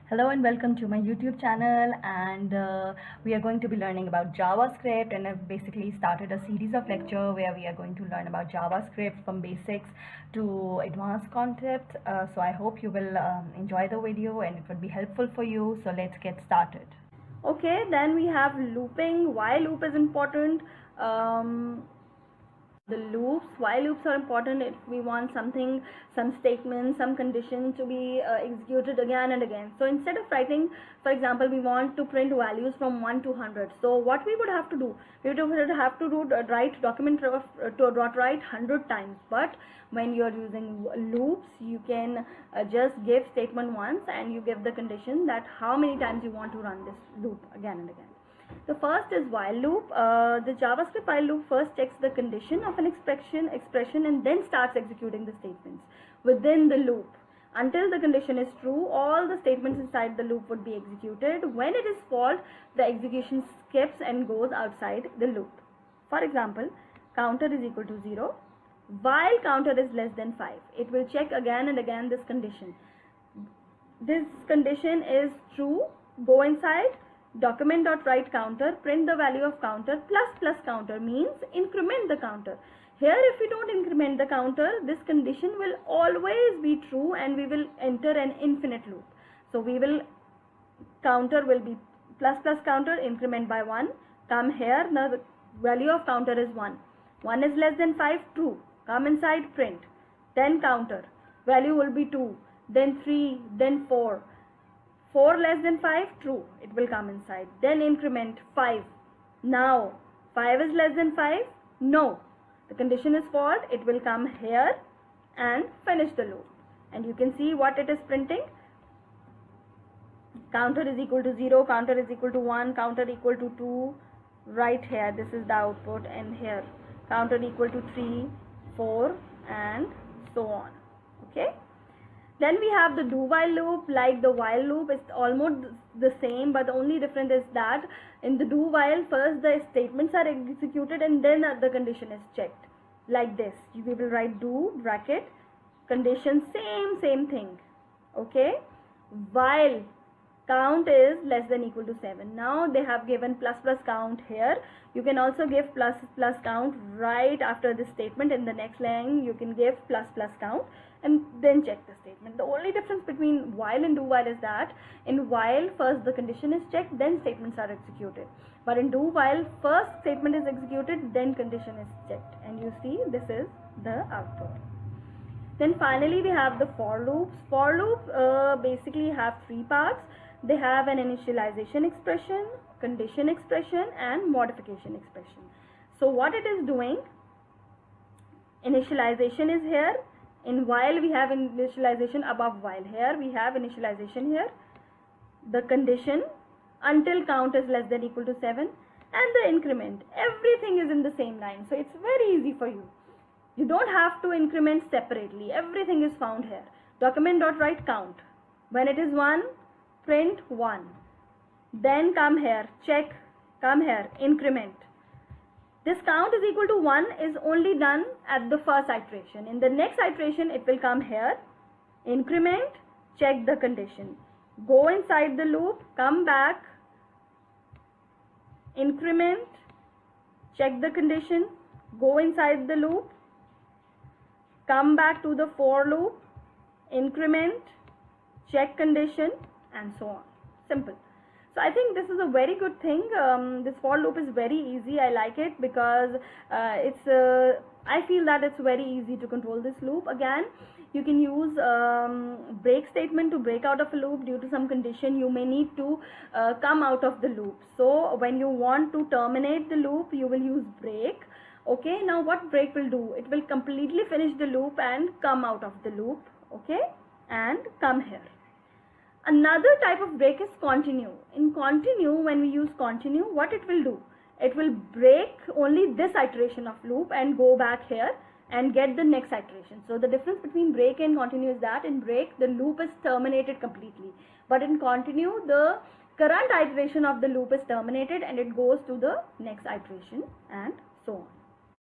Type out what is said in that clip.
Hello and welcome to my YouTube channel, and we are going to be learning about JavaScript, and I've basically started a series of lecture where we are going to learn about JavaScript from basics to advanced concepts. So I hope you will enjoy the video and it would be helpful for you. So let's get started. Okay, then we have looping. Why loop is important? The loops, while loops are important if we want something, some statement, some condition to be executed again and again. So instead of writing, for example, we want to print values from 1 to 100. So what we would have to do, we would have to write document to write 100 times. But when you are using loops, you can just give statement once and you give the condition that how many times you want to run this loop again and again. The first is while loop. The JavaScript while loop first checks the condition of an expression and then starts executing the statements within the loop. Until the condition is true, all the statements inside the loop would be executed. When it is false, the execution skips and goes outside the loop. For example, counter is equal to 0. While counter is less than 5, it will check again and again this condition. This condition is true, go inside document.write counter, print the value of counter, plus counter means increment the counter. Here if we don't increment the counter, this condition will always be true and we will enter an infinite loop. So we will, counter will be plus counter, increment by 1, come here, now the value of counter is 1. 1 is less than 5, true, come inside, print, then counter, value will be 2, then 3, then 4. 4 less than 5, true, it will come inside. Then increment 5. Now 5 is less than 5, no, the condition is false, it will come here and finish the loop. And you can see what it is printing. Counter is equal to 0, counter is equal to 1, counter equal to 2, right here, this is the output, and here counter equal to 3, 4 and so on. Okay. Then we have the do while loop. Like the while loop is almost the same, but the only difference is that in the do while, first the statements are executed and then the condition is checked. Like this, we will write do bracket condition, same thing. Okay, while count is less than equal to 7. Now they have given plus count here. You can also give plus count right after this statement. In the next line you can give plus count and then check the statement. The only difference between while and do while is that in while first the condition is checked, then statements are executed. But in do while, first statement is executed, then condition is checked. And you see this is the output. Then finally we have the for loops. For loop basically have 3 parts. They have an initialization expression, condition expression and modification expression. So what it is doing, initialization is here. In while we have initialization above while. Here we have initialization here. The condition until count is less than equal to 7 and the increment. Everything is in the same line. So it's very easy for you. You don't have to increment separately. Everything is found here. Document.write count. When it is 1, print 1. Then come here, check, come here, increment. This count is equal to 1 is only done at the first iteration. In the next iteration, it will come here, increment, check the condition. Go inside the loop, come back, increment, check the condition, go inside the loop, come back to the for loop, increment, check condition and so on. Simple. So I think this is a very good thing. This for loop is very easy. I like it because I feel that it's very easy to control this loop. Again, you can use break statement to break out of a loop due to some condition. You may need to come out of the loop. So when you want to terminate the loop, you will use break. Okay, now what break will do? It will completely finish the loop and come out of the loop. Okay, and come here. Another type of break is continue. In continue, when we use continue, what it will do? It will break only this iteration of loop and go back here and get the next iteration. So the difference between break and continue is that in break, the loop is terminated completely. But in continue, the current iteration of the loop is terminated and it goes to the next iteration and so on.